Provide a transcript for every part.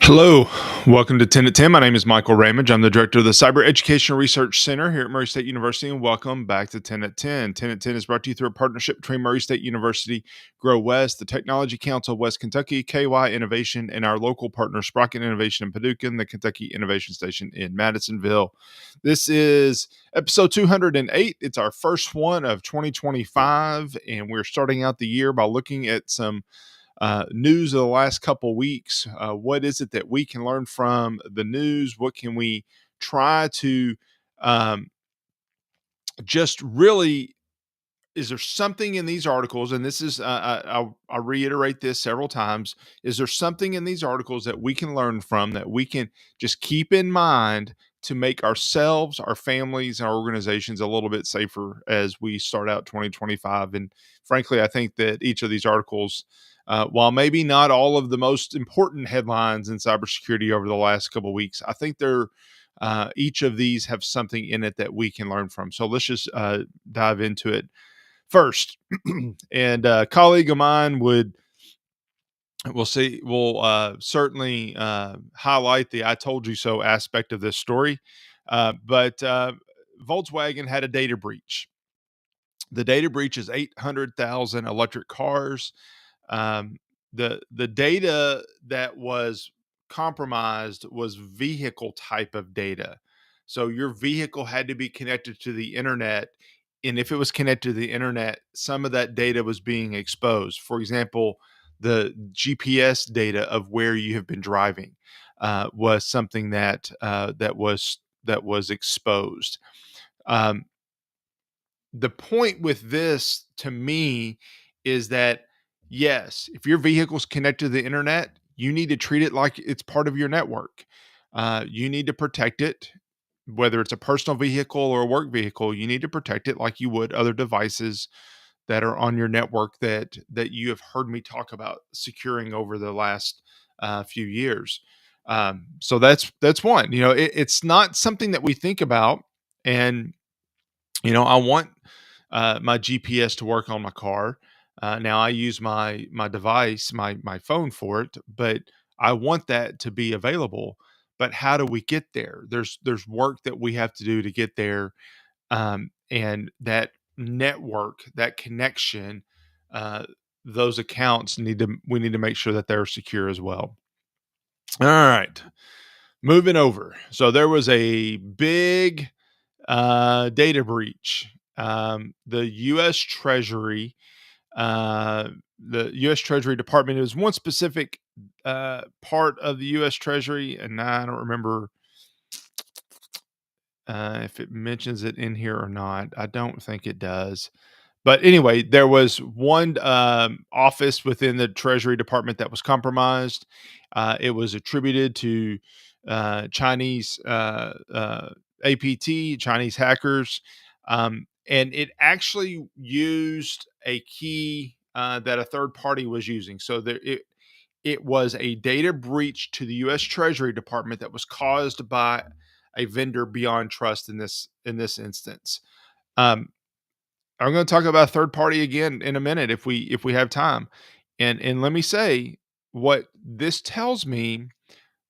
Hello, welcome to 10 at 10. My name is Michael Ramage. I'm the director of the Cyber Education Research Center here at Murray State University, and welcome back to 10 at 10. 10 at 10 is brought to you through a partnership between Murray State University, Grow West, the Technology Council of West Kentucky, KY Innovation, and our local partner, Sprocket Innovation in Paducah, and the Kentucky Innovation Station in Madisonville. This is episode 208. It's our first one of 2025, and we're starting out the year by looking at some news of the last couple weeks. What is it that we can learn from the news? What can we try to um, just really? Is there something in these articles? And this is, I'll reiterate this several times. Is there something in these articles that we can learn from that we can just keep in mind to make ourselves, our families, our organizations a little bit safer as we start out 2025? And frankly, I think that each of these articles, while maybe not all of the most important headlines in cybersecurity over the last couple of weeks, I think they're each of these have something in it that we can learn from. So let's just dive into it first. And a colleague of mine will certainly highlight the "I told you so" aspect of this story. But Volkswagen had a data breach. The data breach is 800,000 electric cars. The data that was compromised was vehicle type of data. So your vehicle had to be connected to the internet, and if it was connected to the internet, some of that data was being exposed. For example, the GPS data of where you have been driving was something that was exposed. Um, the point with this to me is that yes, if your vehicle's connected to the internet, you need to treat it like it's part of your network. You need to protect it, whether it's a personal vehicle or a work vehicle. You need to protect it like you would other devices that are on your network that you have heard me talk about securing over the last few years. So that's one. It's not something that we think about, and I want my GPS to work on my car. Now I use my device, my phone for it, but I want that to be available. But how do we get there? There's work that we have to do to get there, and that network, that connection, uh, those accounts we need to make sure that they're secure as well. All right, moving over. So there was a big data breach. The U.S. Treasury, the U.S. Treasury Department, is one specific part of the U.S. Treasury, and I don't remember if it mentions it in here or not. I don't think it does. But anyway, there was one office within the Treasury Department that was compromised. It was attributed to Chinese APT, Chinese hackers, and it actually used a key that a third party was using. So it was a data breach to the U.S. Treasury Department that was caused by a vendor beyond trust in this instance. Um, I'm going to talk about third party again in a minute if we have time. And let me say what this tells me.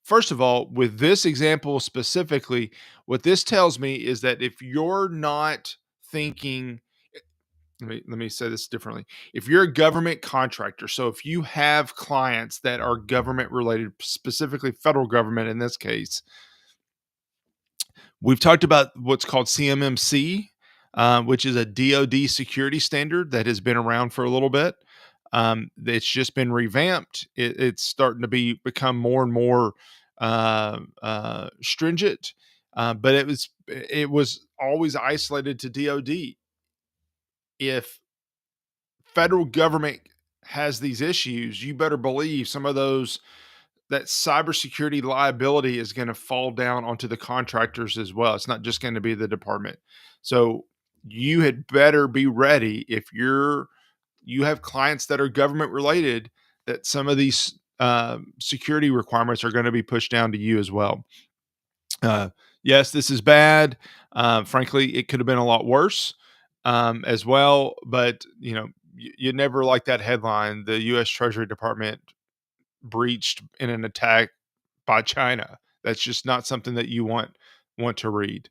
First of all, with this example specifically, what this tells me is that if you're not thinking, let me say this differently. If you're a government contractor, so if you have clients that are government related, specifically federal government in this case, we've talked about what's called CMMC, which is a DoD security standard that has been around for a little bit. It's just been revamped. It's starting to become more and more stringent, but it was always isolated to DoD. If federal government has these issues, you better believe some of those that cybersecurity liability is going to fall down onto the contractors as well. It's not just going to be the department. So you had better be ready if you have clients that are government related, that some of these security requirements are going to be pushed down to you as well. Uh, yes, this is bad. Frankly, it could have been a lot worse as well. But you never like that headline: the U.S. Treasury Department breached in an attack by China. That's just not something that you want to read.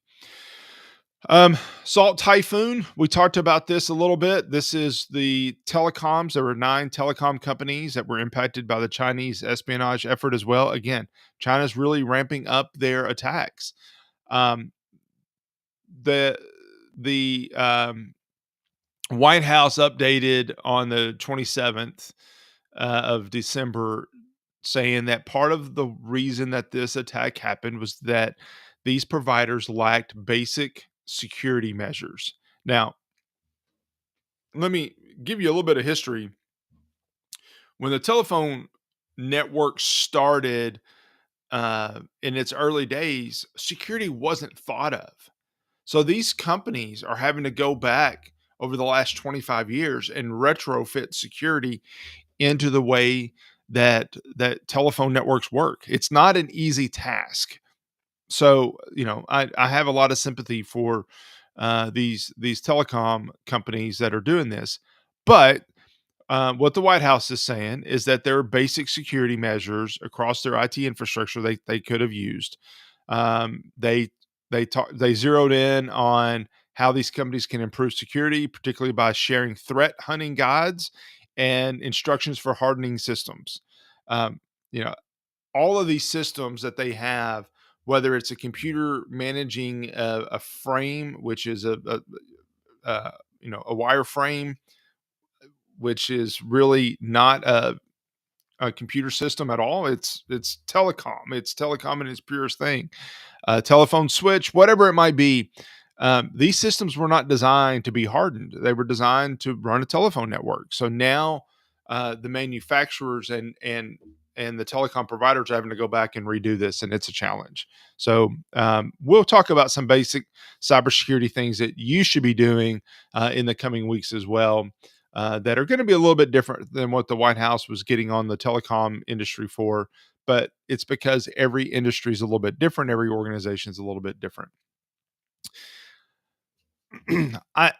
Salt Typhoon, we talked about this a little bit. This is the telecoms. There were 9 telecom companies that were impacted by the Chinese espionage effort as well. Again, China's really ramping up their attacks. Um, the the White House updated on the 27th of December, saying that part of the reason that this attack happened was that these providers lacked basic security measures. Now, let me give you a little bit of history. When the telephone network started in its early days, security wasn't thought of. So these companies are having to go back over the last 25 years and retrofit security into the way that telephone networks work. It's not an easy task. So, I have a lot of sympathy for these telecom companies that are doing this. But what the White House is saying is that there are basic security measures across their IT infrastructure they could have used. They they zeroed in on how these companies can improve security, particularly by sharing threat hunting guides and instructions for hardening systems. Um, you know, all of these systems that they have, whether it's a computer managing a frame, which is a a wireframe, which is really not a computer system at all. It's telecom. It's telecom in its purest thing. Telephone switch, whatever it might be. These systems were not designed to be hardened. They were designed to run a telephone network. So now the manufacturers and the telecom providers are having to go back and redo this, and it's a challenge. So we'll talk about some basic cybersecurity things that you should be doing in the coming weeks as well. That are going to be a little bit different than what the White House was getting on the telecom industry for, but it's because every industry is a little bit different. Every organization is a little bit different. I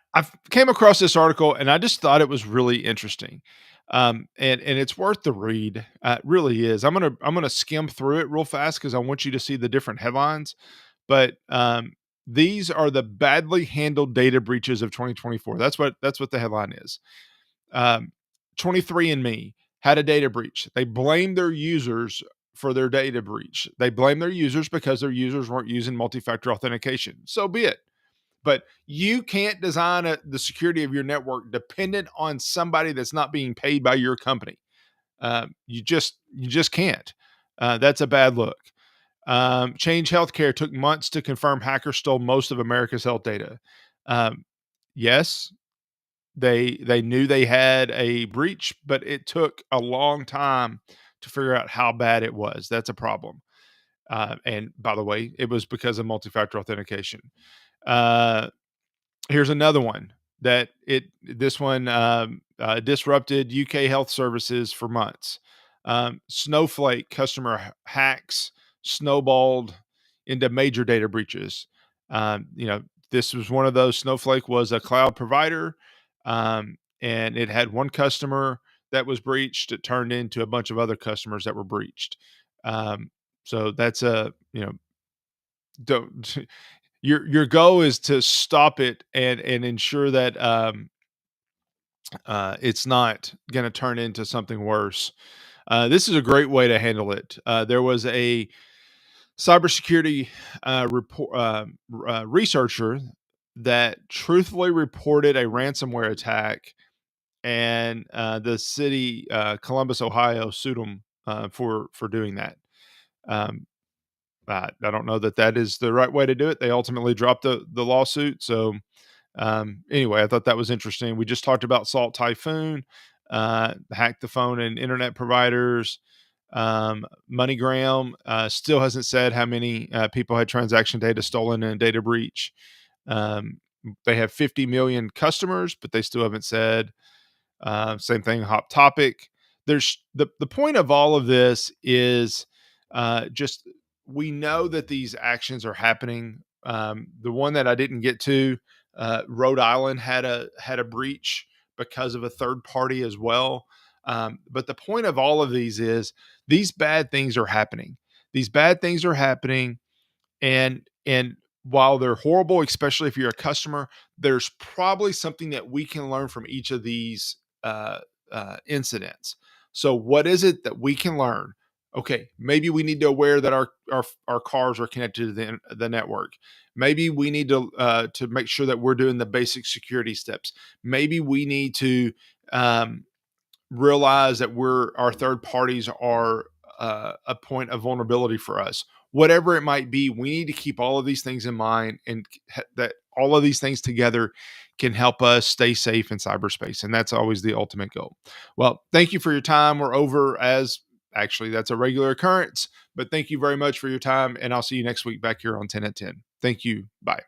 came across this article and I just thought it was really interesting, and it's worth the read. It really is. I'm gonna skim through it real fast because I want you to see the different headlines. But these are the badly handled data breaches of 2024. That's what the headline is. Um, 23andMe had a data breach. They blamed their users for their data breach. They blame their users because their users weren't using multi-factor authentication. So be it. But you can't design the security of your network dependent on somebody that's not being paid by your company. You just can't. That's a bad look. Change Healthcare took months to confirm hackers stole most of America's health data. Um, yes, they knew they had a breach, but it took a long time to figure out how bad it was. That's a problem. And by the way, it was because of multi-factor authentication. Uh, Here's another one that this one disrupted UK health services for months. Snowflake customer hacks snowballed into major data breaches. This was one of those. Snowflake was a cloud provider, and it had one customer that was breached. It turned into a bunch of other customers that were breached. So that's don't your goal is to stop it and ensure that it's not going to turn into something worse. This is a great way to handle it. There was a cybersecurity researcher that truthfully reported a ransomware attack, and the city Columbus, Ohio, sued him for doing that. Um, I don't know that that is the right way to do it. They ultimately dropped the lawsuit. So anyway, I thought that was interesting. We just talked about Salt Typhoon, hack the phone and internet providers. MoneyGram still hasn't said how many people had transaction data stolen in a data breach. They have 50 million customers, but they still haven't said. Same thing, Hot Topic. There's the point of all of this is just we know that these actions are happening. The one that I didn't get to, Rhode Island had a breach because of a third party as well. But the point of all of these is these bad things are happening. these bad things are happening, and while they're horrible, especially if you're a customer, there's probably something that we can learn from each of these uh, incidents. So, what is it that we can learn? Okay, maybe we need to aware that our cars are connected to the network. Maybe we need to make sure that we're doing the basic security steps. Maybe we need to um, realize that our third parties are a point of vulnerability for us. Whatever it might be, we need to keep all of these things in mind, and that all of these things together can help us stay safe in cyberspace. And that's always the ultimate goal. Well, thank you for your time. We're over, as actually that's a regular occurrence, but thank you very much for your time. And I'll see you next week back here on 10 at 10. Thank you. Bye.